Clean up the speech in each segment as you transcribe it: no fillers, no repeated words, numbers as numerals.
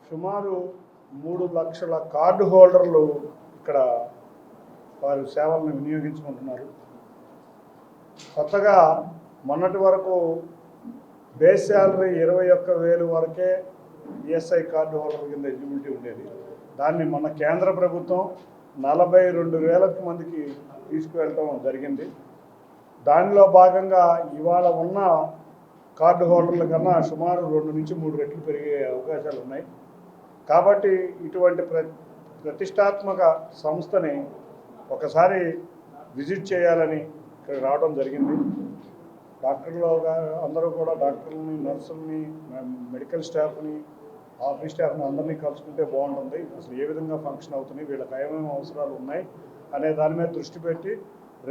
సుమారు 3 లక్షల కార్డు హోల్డర్లు ఇక్కడ వారి సేవలను వినియోగించుకుంటున్నారు. కొత్తగా మొన్నటి వరకు బేస్ శాలరీ 21,000 వరకే ఈఎస్ఐ కార్డు హోల్డర్ కింద ఎలిజిబిలిటీ ఉండేది. దాన్ని మన కేంద్ర ప్రభుత్వం 42,000 మందికి తీసుకువెళ్ళటం జరిగింది. దానిలో భాగంగా ఇవాళ ఉన్న కార్డు హోల్డర్ల కన్నా సుమారు 2 నుంచి 3 రెట్లు పెరిగే అవకాశాలు ఉన్నాయి. కాబట్టి ఇటువంటి ప్రతిష్టాత్మక సంస్థని ఒకసారి విజిట్ చేయాలని ఇక్కడ రావడం జరిగింది. డాక్టర్లు అందరూ కూడా డాక్టర్లని, నర్సుల్ని, మెడికల్ స్టాఫ్ని, ఆఫీస్ స్టాఫ్ని అందరినీ కలుసుకుంటే బాగుంటుంది. అసలు ఏ విధంగా ఫంక్షన్ అవుతున్నాయి, వీళ్ళకి ఏమేమి అవసరాలు ఉన్నాయి అనే దాని మీద దృష్టి పెట్టి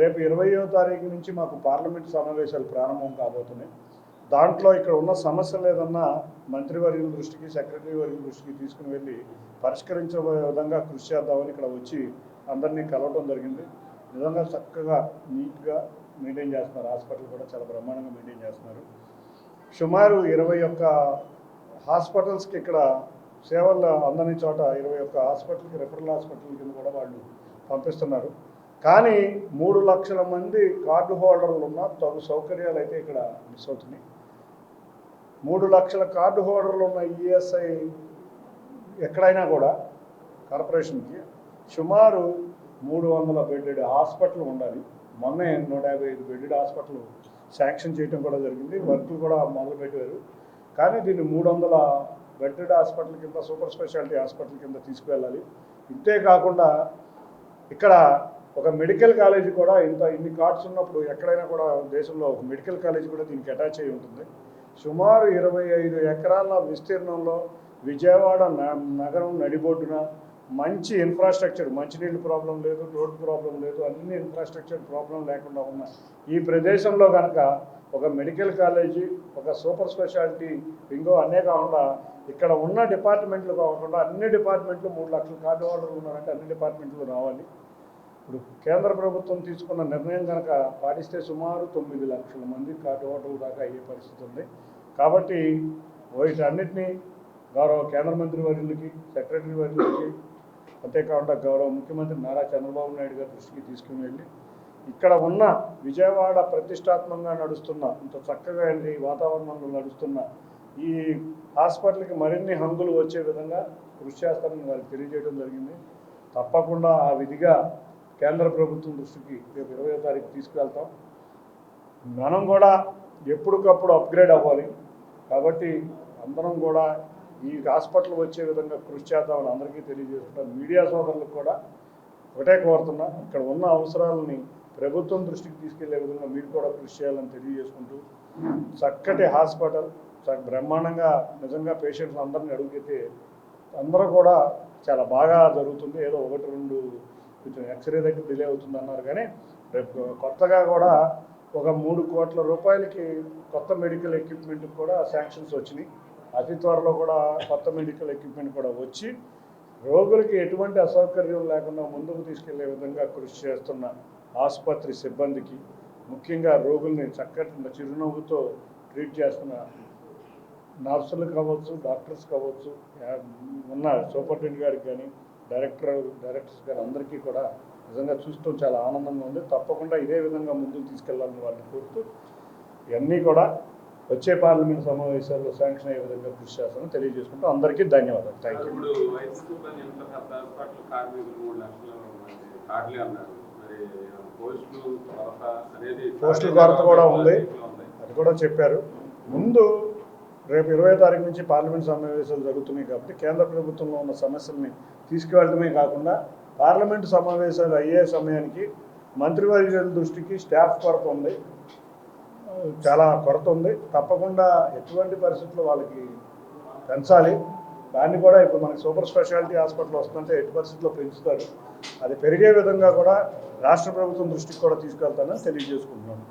రేపు 20వ తారీఖు నుంచి మాకు పార్లమెంట్ సమావేశాలు ప్రారంభం కాబోతున్నాయి. దాంట్లో ఇక్కడ ఉన్న సమస్యలు ఏదన్నా మంత్రివర్యుల దృష్టికి, సెక్రటరీ వర్యుల దృష్టికి తీసుకుని వెళ్ళి పరిష్కరించే విధంగా కృషి చేద్దామని ఇక్కడ వచ్చి అందరినీ కలవడం జరిగింది. నిజంగా చక్కగా నీట్గా మెయింటైన్ చేస్తున్నారు. హాస్పిటల్ కూడా చాలా బ్రహ్మాండంగా మెయింటైన్ చేస్తున్నారు. సుమారు 21 హాస్పిటల్స్కి ఇక్కడ సేవలు అందని చోట 21 హాస్పిటల్కి రెఫరల్ హాస్పిటల్ కింద కూడా వాళ్ళు పంపిస్తున్నారు. కానీ 3 లక్షల మంది కార్డు హోల్డర్లు ఉన్న తగు సౌకర్యాలు అయితే ఇక్కడ మిస్ అవుతున్నాయి. 3 లక్షల కార్డు హోల్డర్లు ఉన్న ఈఎస్ఐ ఎక్కడైనా కూడా కార్పొరేషన్కి సుమారు 300 బెడ్డెడ్ హాస్పిటల్ ఉండాలి. మొన్నే 155 బెడ్డెడ్ హాస్పిటల్ శాంక్షన్ చేయడం కూడా జరిగింది. వర్కులు కూడా మొదలుపెట్టారు. కానీ దీన్ని 300 బెడ్డెడ్ హాస్పిటల్ కింద, సూపర్ స్పెషాలిటీ హాస్పిటల్ కింద తీసుకువెళ్ళాలి. ఇంతే కాకుండా ఇక్కడ ఒక మెడికల్ కాలేజీ కూడా ఇన్ని కార్డ్స్ ఉన్నప్పుడు ఎక్కడైనా కూడా దేశంలో ఒక మెడికల్ కాలేజీ కూడా దీనికి అటాచ్ అయి ఉంటుంది. సుమారు 25 ఎకరాల విస్తీర్ణంలో విజయవాడ నగరం నడిబొడ్డున మంచి ఇన్ఫ్రాస్ట్రక్చర్, మంచినీళ్ళు ప్రాబ్లం లేదు, రోడ్డు ప్రాబ్లం లేదు, అన్ని ఇన్ఫ్రాస్ట్రక్చర్ ప్రాబ్లం లేకుండా ఉన్న ఈ ప్రదేశంలో కనుక ఒక మెడికల్ కాలేజీ, ఒక సూపర్ స్పెషాలిటీ ఇంకో అనే కాకుండా ఇక్కడ ఉన్న డిపార్ట్మెంట్లు కాకుండా అన్ని డిపార్ట్మెంట్లు 3 లక్షల కార్డు హోల్డర్లు ఉన్నారంటే అన్ని డిపార్ట్మెంట్లు రావాలి. ఇప్పుడు కేంద్ర ప్రభుత్వం తీసుకున్న నిర్ణయం కనుక పాటిస్తే సుమారు 9 లక్షల మంది కార్డు హోల్డర్ల దాకా అయ్యే పరిస్థితి ఉంది. కాబట్టి వీటన్నిటినీ గౌరవ కేంద్ర మంత్రి వర్యులకి, సెక్రటరీ వర్యులకి, అంతేకాకుండా గౌరవ ముఖ్యమంత్రి నారా చంద్రబాబు నాయుడు గారి దృష్టికి తీసుకుని వెళ్ళి ఇక్కడ ఉన్న విజయవాడ ప్రతిష్టాత్మకంగా నడుస్తున్న, ఇంత చక్కగా ఈ వాతావరణంలో నడుస్తున్న ఈ హాస్పిటల్కి మరిన్ని హంగులు వచ్చే విధంగా కృషి చేస్తారని వారికి తెలియజేయడం జరిగింది. తప్పకుండా ఆ విధిగా కేంద్ర ప్రభుత్వం దృష్టికి రేపు 20వ తారీఖు తీసుకువెళ్తాం. మనం కూడా ఎప్పటికప్పుడు అప్గ్రేడ్ అవ్వాలి. కాబట్టి అందరం కూడా ఈ హాస్పిటల్ వచ్చే విధంగా కృషి చేద్దామని అందరికీ తెలియజేస్తున్నాం. మీడియా సోదరులకు కూడా ఒకటే కోరుతున్నా, ఇక్కడ ఉన్న అవసరాలని ప్రభుత్వం దృష్టికి తీసుకెళ్లే విధంగా మీరు కూడా కృషి చేయాలని తెలియజేసుకుంటూ, చక్కటి హాస్పిటల్ బ్రహ్మాండంగా నిజంగా పేషెంట్స్ అందరినీ అడుగుతే అందరూ కూడా చాలా బాగా జరుగుతుంది. ఏదో 1-2 కొంచెం ఎక్స్రే దగ్గర డిలే అవుతుంది అన్నారు. కానీ రేపు కొత్తగా కూడా ఒక 3 కోట్ల రూపాయలకి కొత్త మెడికల్ ఎక్విప్మెంట్ కూడా శాంక్షన్స్ వచ్చినాయి. అతి త్వరలో కూడా కొత్త మెడికల్ ఎక్విప్మెంట్ కూడా వచ్చి రోగులకి ఎటువంటి అసౌకర్యం లేకుండా ముందుకు తీసుకెళ్లే విధంగా కృషి చేస్తున్న ఆసుపత్రి సిబ్బందికి, ముఖ్యంగా రోగుల్ని చక్కటి చిరునవ్వుతో ట్రీట్ చేస్తున్న నర్సులు కావచ్చు, డాక్టర్స్ కావచ్చు, ఉన్న సూపరింటెండెంట్ గారికి కానీ, డైరెక్టర్స్ గారు అందరికీ కూడా నిజంగా చూస్తూ చాలా ఆనందంగా ఉంది. తప్పకుండా ఇదే విధంగా ముందుకు తీసుకెళ్లాలని వాళ్ళని కోరుతూ ఇవన్నీ కూడా వచ్చే పార్లమెంట్ సమావేశాల్లో శాంక్షన్ అయ్యే విధంగా కృషి చేస్తామని తెలియజేసుకుంటూ అందరికీ ధన్యవాదాలు. Thank you. పోస్టుల కొరత కూడా ఉంది, అది కూడా చెప్పారు. ముందు రేపు 20వ తారీఖు నుంచి పార్లమెంట్ సమావేశాలు జరుగుతున్నాయి కాబట్టి కేంద్ర ప్రభుత్వంలో ఉన్న సమస్యల్ని తీసుకువెళ్ళడమే కాకుండా పార్లమెంటు సమావేశాలు అయ్యే సమయానికి మంత్రివర్యుల దృష్టికి స్టాఫ్ కొరత ఉంది, చాలా కొరత ఉంది. తప్పకుండా ఎటువంటి పరిస్థితుల్లో వాళ్ళకి పెంచాలి. దాన్ని కూడా ఇప్పుడు మనకి సూపర్ స్పెషాలిటీ హాస్పిటల్ వస్తుందంటే ఎట్టి పరిస్థితుల్లో పెంచుతారు. అది పెరిగే విధంగా కూడా రాష్ట్ర ప్రభుత్వం దృష్టికి కూడా తీసుకెళ్తానని తెలియజేసుకుంటున్నాను.